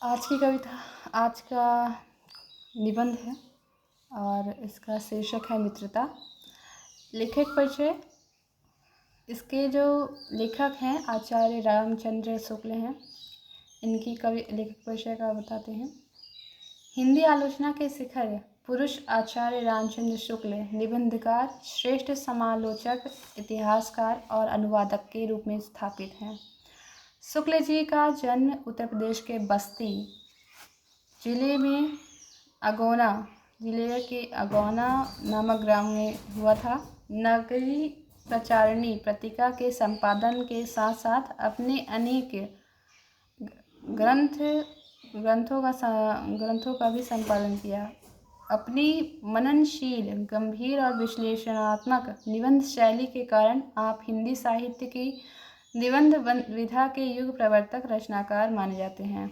आज की कविता आज का निबंध है और इसका शीर्षक है मित्रता। लेखक परिचय। इसके जो लेखक हैं आचार्य रामचंद्र शुक्ल हैं। इनकी लेखक परिचय का बताते हैं। हिंदी आलोचना के शिखर पुरुष आचार्य रामचंद्र शुक्ल निबंधकार, श्रेष्ठ समालोचक, इतिहासकार और अनुवादक के रूप में स्थापित हैं। शुक्ल जी का जन्म उत्तर प्रदेश के बस्ती जिले के अगौना नामक ग्राम में हुआ था। नगरी प्रचारिणी पत्रिका के संपादन के साथ साथ अपने अनेक ग्रंथों का भी संपादन किया। अपनी मननशील, गंभीर और विश्लेषणात्मक निबंध शैली के कारण आप हिंदी साहित्य की निबंध विधा के युग प्रवर्तक रचनाकार माने जाते हैं।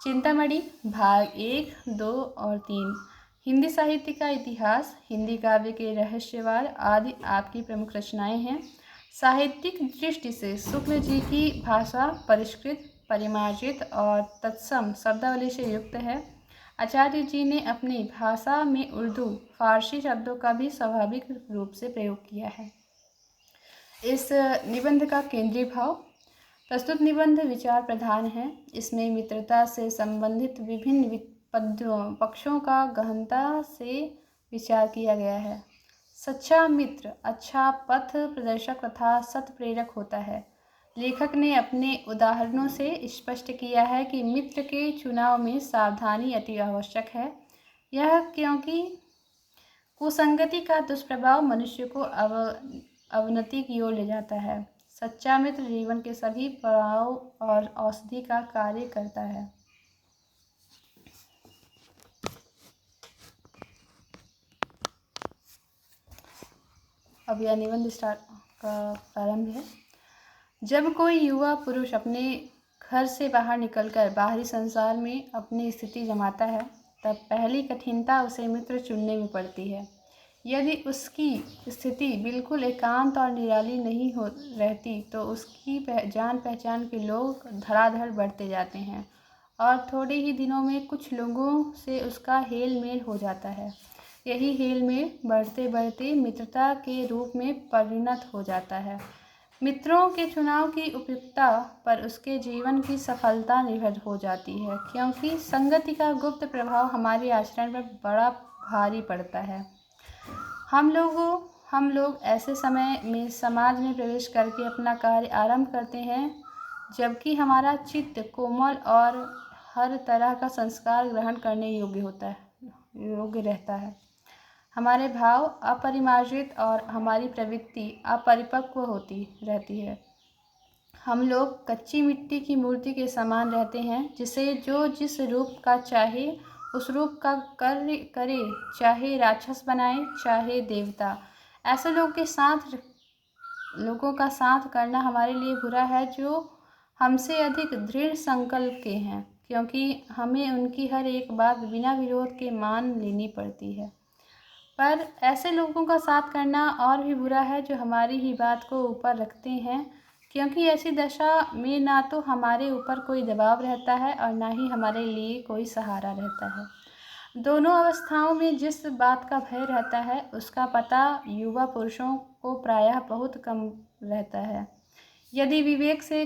चिंतामणि भाग 1, 2 और 3, हिंदी साहित्य का इतिहास, हिंदी काव्य के रहस्यवाद आदि आपकी प्रमुख रचनाएं हैं। साहित्यिक दृष्टि से शुक्ल जी की भाषा परिष्कृत, परिमार्जित और तत्सम शब्दावली से युक्त है। आचार्य जी ने अपनी भाषा में उर्दू, फारसी शब्दों का भी स्वाभाविक रूप से प्रयोग किया है। इस निबंध का केंद्रीय भाव। प्रस्तुत निबंध विचार प्रधान है। इसमें मित्रता से संबंधित विभिन्न पक्षों का गहनता से विचार किया गया है। सच्चा मित्र अच्छा पथ प्रदर्शक तथा सत प्रेरक होता है। लेखक ने अपने उदाहरणों से स्पष्ट किया है कि मित्र के चुनाव में सावधानी अति आवश्यक है। यह क्योंकि कुसंगति का दुष्प्रभाव मनुष्य को अवनति की ओर ले जाता है। सच्चा मित्र जीवन के सभी पड़ाव और औषधि का कार्य करता है। अब यह निबंध का प्रारंभ है। जब कोई युवा पुरुष अपने घर से बाहर निकलकर बाहरी संसार में अपनी स्थिति जमाता है, तब पहली कठिनता उसे मित्र चुनने में पड़ती है। यदि उसकी स्थिति बिल्कुल एकांत और निराली नहीं रहती तो उसकी जान पहचान के लोग धड़ाधड़ बढ़ते जाते हैं और थोड़े ही दिनों में कुछ लोगों से उसका हेल मेल हो जाता है। यही हेल मेल बढ़ते बढ़ते मित्रता के रूप में परिणत हो जाता है। मित्रों के चुनाव की उपयुक्तता पर उसके जीवन की सफलता निर्भर हो जाती है, क्योंकि संगति का गुप्त प्रभाव हमारे आचरण पर बड़ा भारी पड़ता है। हम लोग ऐसे समय में समाज में प्रवेश करके अपना कार्य आरंभ करते हैं जबकि हमारा चित्त कोमल और हर तरह का संस्कार ग्रहण करने योग्य रहता है। हमारे भाव अपरिमार्जित और हमारी प्रवृत्ति अपरिपक्व होती रहती है। हम लोग कच्ची मिट्टी की मूर्ति के समान रहते हैं, जिसे जो जिस रूप का चाहे उस रूप का कार्य करे, चाहे राक्षस बनाए चाहे देवता। ऐसे लोगों का साथ करना हमारे लिए बुरा है जो हमसे अधिक दृढ़ संकल्प के हैं, क्योंकि हमें उनकी हर एक बात बिना विरोध के मान लेनी पड़ती है। पर ऐसे लोगों का साथ करना और भी बुरा है जो हमारी ही बात को ऊपर रखते हैं, क्योंकि ऐसी दशा में ना तो हमारे ऊपर कोई दबाव रहता है और ना ही हमारे लिए कोई सहारा रहता है। दोनों अवस्थाओं में जिस बात का भय रहता है उसका पता युवा पुरुषों को प्रायः बहुत कम रहता है। यदि विवेक से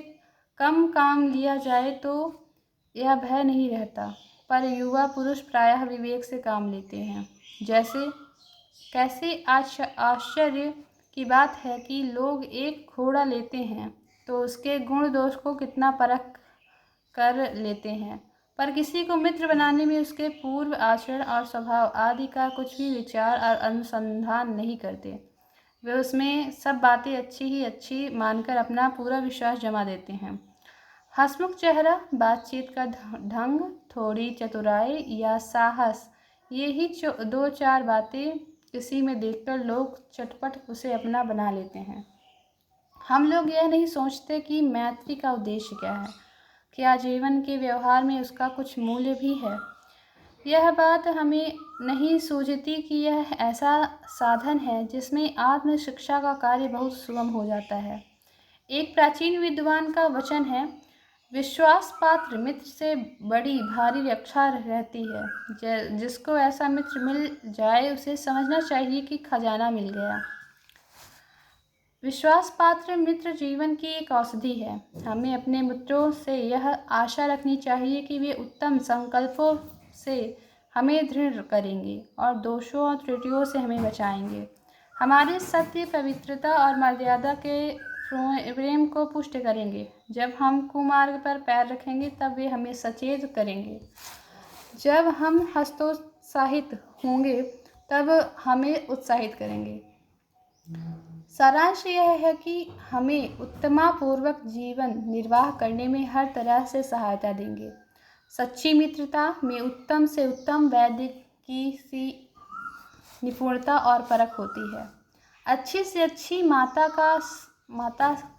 कम काम लिया जाए तो यह भय नहीं रहता, पर युवा पुरुष प्रायः विवेक से काम लेते हैं। कैसे आश्चर्य की बात है कि लोग एक घोड़ा लेते हैं तो उसके गुण दोष को कितना परख कर लेते हैं, पर किसी को मित्र बनाने में उसके पूर्व आचरण और स्वभाव आदि का कुछ भी विचार और अनुसंधान नहीं करते। वे उसमें सब बातें अच्छी ही अच्छी मानकर अपना पूरा विश्वास जमा देते हैं। हंसमुख चेहरा, बातचीत का ढंग, थोड़ी चतुराई या साहस, ये ही 2-4 बातें किसी में देखकर लोग चटपट उसे अपना बना लेते हैं। हम लोग यह नहीं सोचते कि मैत्री का उद्देश्य क्या है, क्या जीवन के व्यवहार में उसका कुछ मूल्य भी है। यह बात हमें नहीं सूझती कि यह ऐसा साधन है जिसमें आत्म शिक्षा का कार्य बहुत सुगम हो जाता है। एक प्राचीन विद्वान का वचन है, विश्वास पात्र मित्र से बड़ी भारी रक्षा रहती है। जिसको ऐसा मित्र मिल जाए उसे समझना चाहिए कि खजाना मिल गया। विश्वास पात्र मित्र जीवन की एक औषधि है। हमें अपने मित्रों से यह आशा रखनी चाहिए कि वे उत्तम संकल्पों से हमें दृढ़ करेंगे और दोषों और त्रुटियों से हमें बचाएंगे। हमारे सत्य, पवित्रता और मर्यादा के प्रेम को पुष्ट करेंगे। जब हम कुमार्ग पर पैर रखेंगे तब वे हमें सचेत करेंगे। जब हम हतोत्साहित होंगे तब हमें उत्साहित करेंगे। सारांश यह है कि हमें उत्तमापूर्वक जीवन निर्वाह करने में हर तरह से सहायता देंगे। सच्ची मित्रता में उत्तम से उत्तम वैद्य की सी निपुणता और परख होती है। अच्छी से अच्छी माता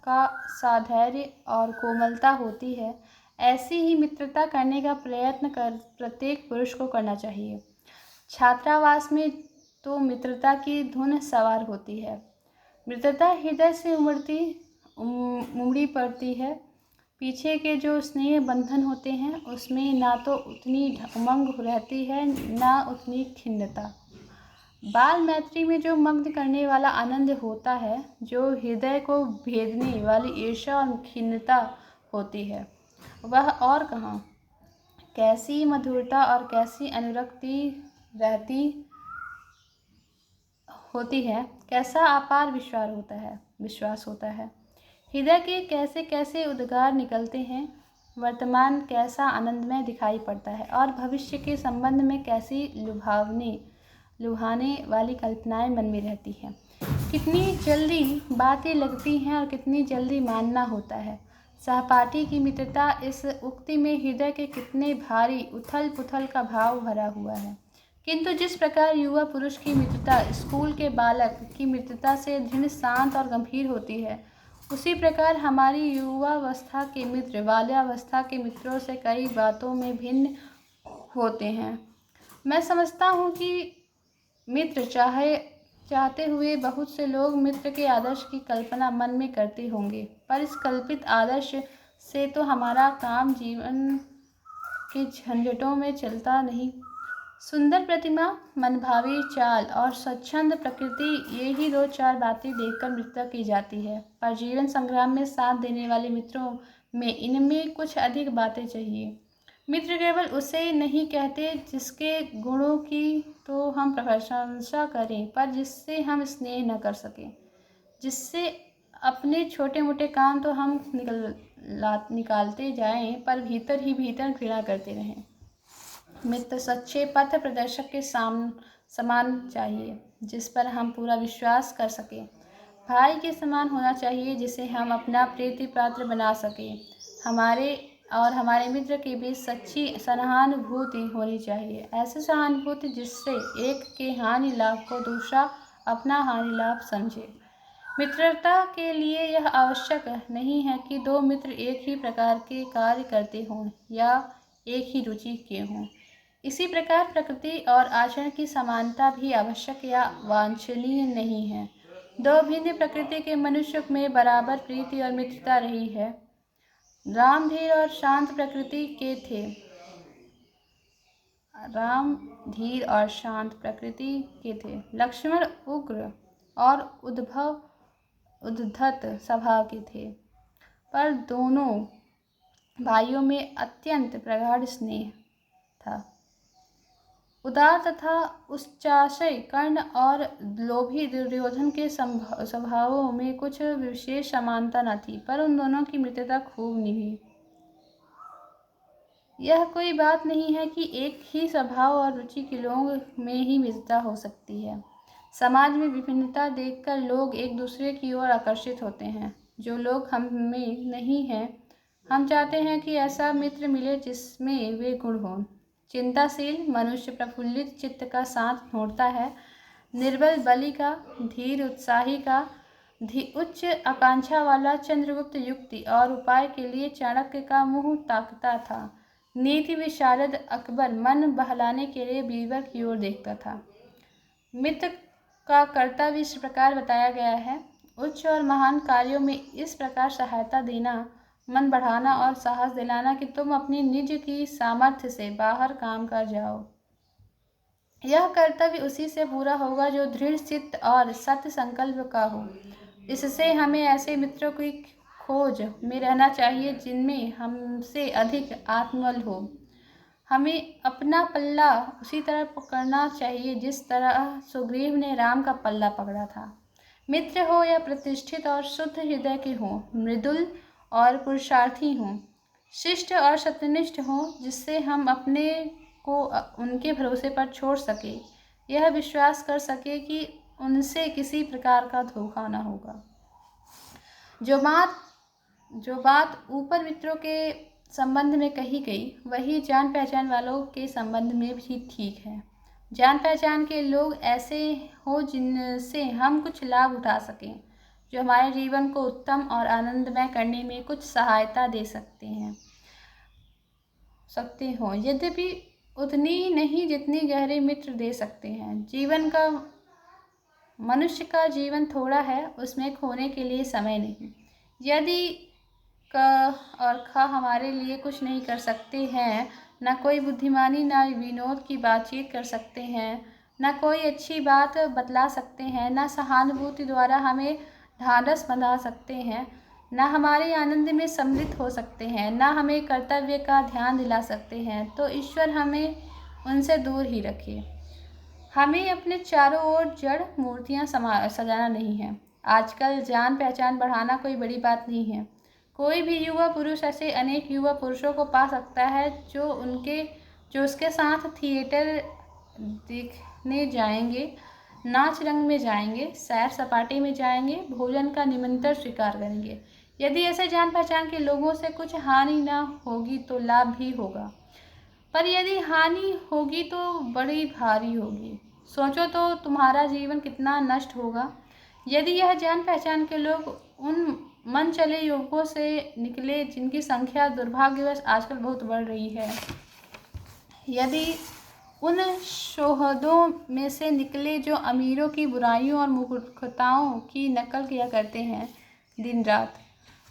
का साधैर्य और कोमलता होती है। ऐसी ही मित्रता करने का प्रयत्न प्रत्येक पुरुष को करना चाहिए। छात्रावास में तो मित्रता की धुन सवार होती है। मित्रता हृदय से उमड़ी पड़ती है। पीछे के जो स्नेह बंधन होते हैं उसमें ना तो उतनी उमंग रहती है ना उतनी खिन्नता। बाल मैत्री में जो मग्न करने वाला आनंद होता है, जो हृदय को भेदने वाली ईर्ष्या और खिन्नता होती है, वह और कहाँ। कैसी मधुरता और कैसी अनुरक्ति रहती होती है, कैसा अपार विश्वास होता है। हृदय के कैसे कैसे उद्गार निकलते हैं। वर्तमान कैसा आनंदमय दिखाई पड़ता है और भविष्य के संबंध में कैसी लुभाने वाली कल्पनाएं मन में रहती हैं। कितनी जल्दी बातें लगती हैं और कितनी जल्दी मानना होता है। सहपाठी की मित्रता, इस उक्ति में हृदय के कितने भारी उथल पुथल का भाव भरा हुआ है। किंतु जिस प्रकार युवा पुरुष की मित्रता स्कूल के बालक की मित्रता से दृढ़, शांत और गंभीर होती है, उसी प्रकार हमारी युवावस्था के मित्र बाल्यावस्था के मित्रों से कई बातों में भिन्न होते हैं। मैं समझता हूँ कि मित्र चाहते हुए बहुत से लोग मित्र के आदर्श की कल्पना मन में करते होंगे, पर इस कल्पित आदर्श से तो हमारा काम जीवन के झंझटों में चलता नहीं। सुंदर प्रतिमा, मनभावी चाल और स्वच्छंद प्रकृति, ये ही दो चार बातें देखकर मित्रता की जाती है। पर जीवन संग्राम में साथ देने वाले मित्रों में इनमें कुछ अधिक बातें चाहिए। मित्र केवल उसे नहीं कहते जिसके गुणों की तो हम प्रशंसा करें पर जिससे हम स्नेह न कर सकें, जिससे अपने छोटे मोटे काम तो हम निकालते जाएं पर भीतर ही भीतर घृणा करते रहें। मित्र सच्चे पथ प्रदर्शक के समान चाहिए, जिस पर हम पूरा विश्वास कर सकें। भाई के समान होना चाहिए जिसे हम अपना प्रीति पात्र बना सकें। हमारे और हमारे मित्र के बीच सच्ची सहानुभूति होनी चाहिए, ऐसी सहानुभूति जिससे एक के हानि लाभ को दूसरा अपना हानि लाभ समझे। मित्रता के लिए यह आवश्यक नहीं है कि दो मित्र एक ही प्रकार के कार्य करते हों या एक ही रुचि के हों। इसी प्रकार प्रकृति और आचरण की समानता भी आवश्यक या वांछनीय नहीं है। दो भिन्न प्रकृति के मनुष्य में बराबर प्रीति और मित्रता रही है। राम धीर और शांत प्रकृति के थे। लक्ष्मण उग्र और उद्धत स्वभाव के थे, पर दोनों भाइयों में अत्यंत प्रगाढ़ स्नेह था। उदार तथा उच्चाशय कर्ण और लोभी दुर्योधन के स्वभावों में कुछ विशेष समानता न थी, पर उन दोनों की मित्रता खूब निभी। यह कोई बात नहीं है कि एक ही स्वभाव और रुचि के लोगों में ही मित्रता हो सकती है। समाज में विभिन्नता देखकर लोग एक दूसरे की ओर आकर्षित होते हैं। जो लोग हम में नहीं हैं, हम चाहते हैं कि ऐसा मित्र मिले जिसमें वे गुण हों। चिंताशील मनुष्य प्रफुल्लित चित्त का साथ ढूंढता है, निर्बल बलि का, धीर उत्साही का, उच्च आकांक्षा वाला चंद्रगुप्त युक्ति और उपाय के लिए चाणक्य का मुंह ताकता था। नीति विशारद अकबर मन बहलाने के लिए बीरबल की ओर देखता था। मित्र का कर्तव्य इस प्रकार बताया गया है। उच्च और महान कार्यों में इस प्रकार सहायता देना मन बढ़ाना और साहस दिलाना कि तुम अपनी निज की सामर्थ्य से बाहर काम कर जाओ। यह कर्तव्य उसी से पूरा होगा जो दृढ़ चित्त और सत्य संकल्प का हो। इससे हमें ऐसे मित्रों की खोज में रहना चाहिए जिनमें हमसे अधिक आत्मबल हो। हमें अपना पल्ला उसी तरह पकड़ना चाहिए जिस तरह सुग्रीव ने राम का पल्ला पकड़ा था। मित्र हो या प्रतिष्ठित और शुद्ध हृदय के हों, मृदुल और पुरुषार्थी हों, शिष्ट और सत्यनिष्ठ हों, जिससे हम अपने को उनके भरोसे पर छोड़ सके, यह विश्वास कर सके कि उनसे किसी प्रकार का धोखा न होगा। जो बात ऊपर मित्रों के संबंध में कही गई वही जान पहचान वालों के संबंध में भी ठीक है। जान पहचान के लोग ऐसे हो जिनसे हम कुछ लाभ उठा सकें, जो हमारे जीवन को उत्तम और आनंदमय करने में कुछ सहायता दे सकते हों, यद्यपि उतनी ही नहीं जितनी गहरे मित्र दे सकते हैं। मनुष्य का जीवन थोड़ा है, उसमें खोने के लिए समय नहीं। यदि क और ख हमारे लिए कुछ नहीं कर सकते हैं, न कोई बुद्धिमानी न विनोद की बातचीत कर सकते हैं, न कोई अच्छी बात बतला सकते हैं, न सहानुभूति द्वारा हमें ढाढ़स बंधा सकते हैं, न हमारे आनंद में सम्मिलित हो सकते हैं, न हमें कर्तव्य का ध्यान दिला सकते हैं, तो ईश्वर हमें उनसे दूर ही रखे। हमें अपने चारों ओर जड़ मूर्तियाँ सजाना नहीं है। आजकल जान पहचान बढ़ाना कोई बड़ी बात नहीं है। कोई भी युवा पुरुष ऐसे अनेक युवा पुरुषों को पा सकता है जो उसके साथ थिएटर देखने जाएंगे, नाच रंग में जाएंगे, सैर सपाटे में जाएंगे, भोजन का निमंत्रण स्वीकार करेंगे। यदि ऐसे जान पहचान के लोगों से कुछ हानि न होगी तो लाभ भी होगा, पर यदि हानि होगी तो बड़ी भारी होगी। सोचो तो तुम्हारा जीवन कितना नष्ट होगा। यदि यह जान पहचान के लोग उन मन चले युवकों से निकले जिनकी संख्या दुर्भाग्यवश आजकल बहुत बढ़ रही है, यदि उन शोहदों में से निकले जो अमीरों की बुराइयों और मूर्खताओं की नकल किया करते हैं, दिन रात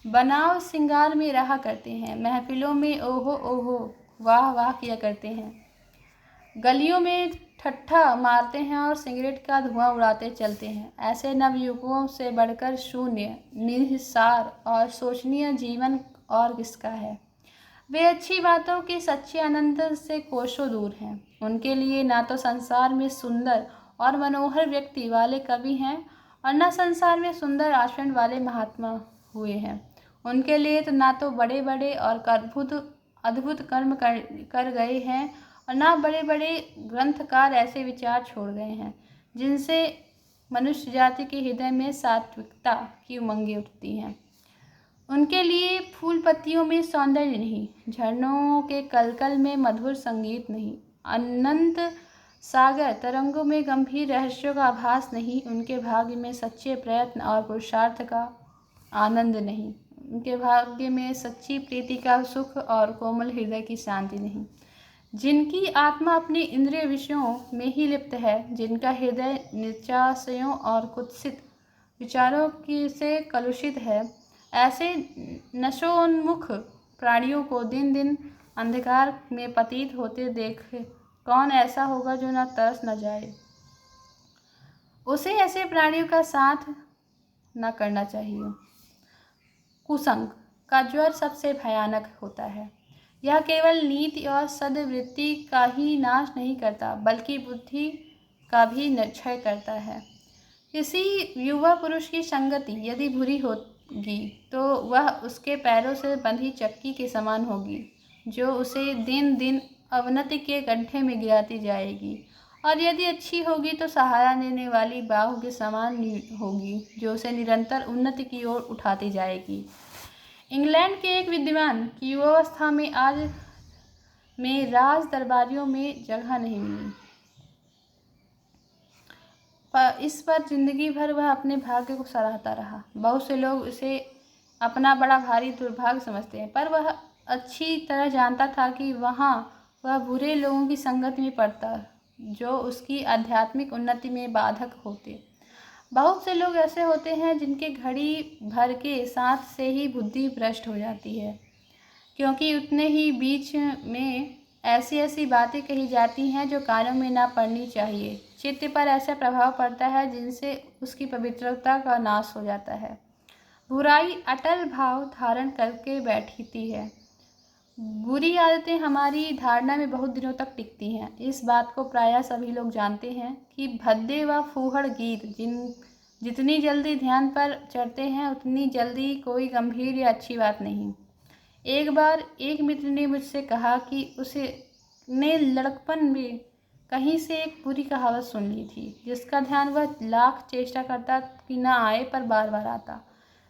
बनाव सिंगार में रहा करते हैं, महफिलों में ओहो ओहो वाह वाह किया करते हैं, गलियों में ठट्ठा मारते हैं और सिगरेट का धुआं उड़ाते चलते हैं, ऐसे नवयुवकों से बढ़कर शून्य, निहिसार और शोचनीय जीवन और किसका है। वे अच्छी बातों के सच्चे आनंद से कोसों दूर हैं। उनके लिए ना तो संसार में सुंदर और मनोहर व्यक्ति वाले कवि हैं और न संसार में सुंदर आचरण वाले महात्मा हुए हैं। उनके लिए तो ना तो बड़े बड़े और अद्भुत कर्म कर गए हैं और ना बड़े बड़े ग्रंथकार ऐसे विचार छोड़ गए हैं जिनसे मनुष्य जाति के हृदय में सात्विकता की उमंगें उठती हैं। उनके लिए फूल पत्तियों में सौंदर्य नहीं, झरनों के कलकल में मधुर संगीत नहीं, अनंत सागर तरंगों में गंभीर रहस्यों का आभास नहीं, उनके भाग्य में सच्चे प्रयत्न और पुरुषार्थ का आनंद नहीं, उनके भाग्य में सच्ची प्रीति का सुख और कोमल हृदय की शांति नहीं। जिनकी आत्मा अपने इंद्रिय विषयों में ही लिप्त है, जिनका हृदय निराशयों और कुत्सित विचारों से कलुषित है, ऐसे नशोन्मुख प्राणियों को दिन दिन अंधकार में पतित होते देख कौन ऐसा होगा जो न तरस न जाए। उसे ऐसे प्राणियों का साथ न करना चाहिए। कुसंग का ज्वर सबसे भयानक होता है। यह केवल नीति और सद्वृत्ति का ही नाश नहीं करता, बल्कि बुद्धि का भी क्षय करता है। किसी युवा पुरुष की संगति यदि बुरी होगी तो वह उसके पैरों से बंधी चक्की के समान होगी, जो उसे दिन दिन अवनति के गड्ढे में गिराती जाएगी, और यदि अच्छी होगी तो सहारा देने वाली बाहु के समान होगी, जो उसे निरंतर उन्नति की ओर उठाती जाएगी। इंग्लैंड के एक विद्वान की युवावस्था में आज में राज दरबारियों में जगह नहीं मिली। इस पर जिंदगी भर वह अपने भाग्य को सराहता रहा। बहुत से लोग इसे अपना बड़ा भारी दुर्भाग्य समझते हैं, पर वह अच्छी तरह जानता था कि वह बुरे लोगों की संगत में पड़ता जो उसकी आध्यात्मिक उन्नति में बाधक होते। बहुत से लोग ऐसे होते हैं जिनके घड़ी भर के साथ से ही बुद्धि भ्रष्ट हो जाती है, क्योंकि उतने ही बीच में ऐसी ऐसी बातें कही जाती हैं जो कानों में ना पड़नी चाहिए। चित्त पर ऐसा प्रभाव पड़ता है जिनसे उसकी पवित्रता का नाश हो जाता है। बुराई अटल भाव धारण करके बैठती है। बुरी आदतें हमारी धारणा में बहुत दिनों तक टिकती हैं। इस बात को प्रायः सभी लोग जानते हैं कि भद्दे व फूहड़ गीत जितनी जल्दी ध्यान पर चढ़ते हैं उतनी जल्दी कोई गंभीर या अच्छी बात नहीं। एक बार एक मित्र ने मुझसे कहा कि उसने लड़कपन में कहीं से एक बुरी कहावत सुन ली थी, जिसका ध्यान वह लाख चेष्टा करता कि न आए पर बार बार आता।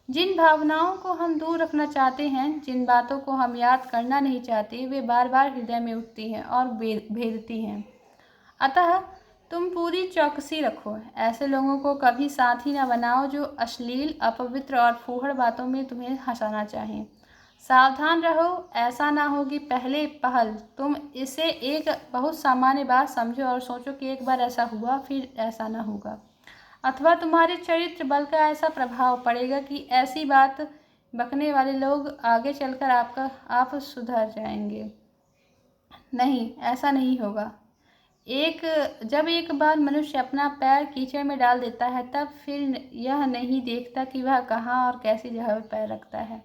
जिन भावनाओं को हम दूर रखना चाहते हैं, जिन बातों को हम याद करना नहीं चाहते, वे बार बार हृदय में उठती हैं और भेदती हैं। अतः तुम पूरी चौकसी रखो। ऐसे लोगों को कभी साथी न बनाओ जो अश्लील, अपवित्र और फूहड़ बातों में तुम्हें हंसाना चाहें। सावधान रहो, ऐसा ना हो कि पहले पहल तुम इसे एक बहुत सामान्य बात समझो और सोचो कि एक बार ऐसा हुआ फिर ऐसा ना होगा, अथवा तुम्हारे चरित्र बल का ऐसा प्रभाव पड़ेगा कि ऐसी बात बकने वाले लोग आगे चलकर आप सुधर जाएंगे। नहीं, ऐसा नहीं होगा। जब एक बार मनुष्य अपना पैर कीचड़ में डाल देता है, तब फिर यह नहीं देखता कि वह कहाँ और कैसी जगह पर पैर रखता है।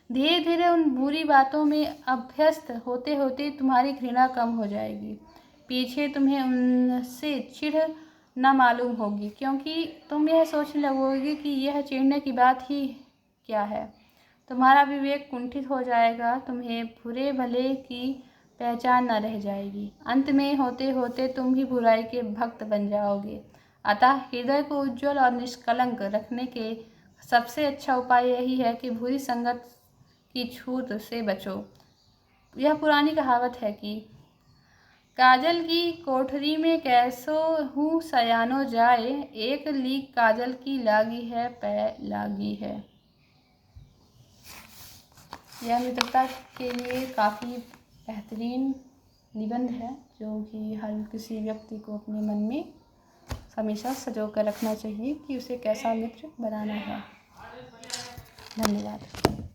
धीरे धीरे उन बुरी बातों में अभ्यस्त होते होते तुम्हारी घृणा कम हो जाएगी। पीछे तुम्हें उनसे चिढ़ न मालूम होगी, क्योंकि तुम यह सोचने लगोगे कि यह चिढ़ने की बात ही क्या है। तुम्हारा विवेक कुंठित हो जाएगा, तुम्हें बुरे भले की पहचान न रह जाएगी। अंत में होते होते तुम ही बुराई के भक्त बन जाओगे। अतः हृदय को उज्ज्वल और निष्कलंक रखने के सबसे अच्छा उपाय यही है कि बुरी संगत की छूत से बचो। यह पुरानी कहावत है कि काजल की कोठरी में कैसो हूँ सयानो जाए, एक लीक काजल की लागी है पै लागी है। यह मित्रता के लिए काफ़ी बेहतरीन निबंध है, जो कि हर किसी व्यक्ति को अपने मन में हमेशा सजो कर रखना चाहिए कि उसे कैसा मित्र बनाना है। धन्यवाद।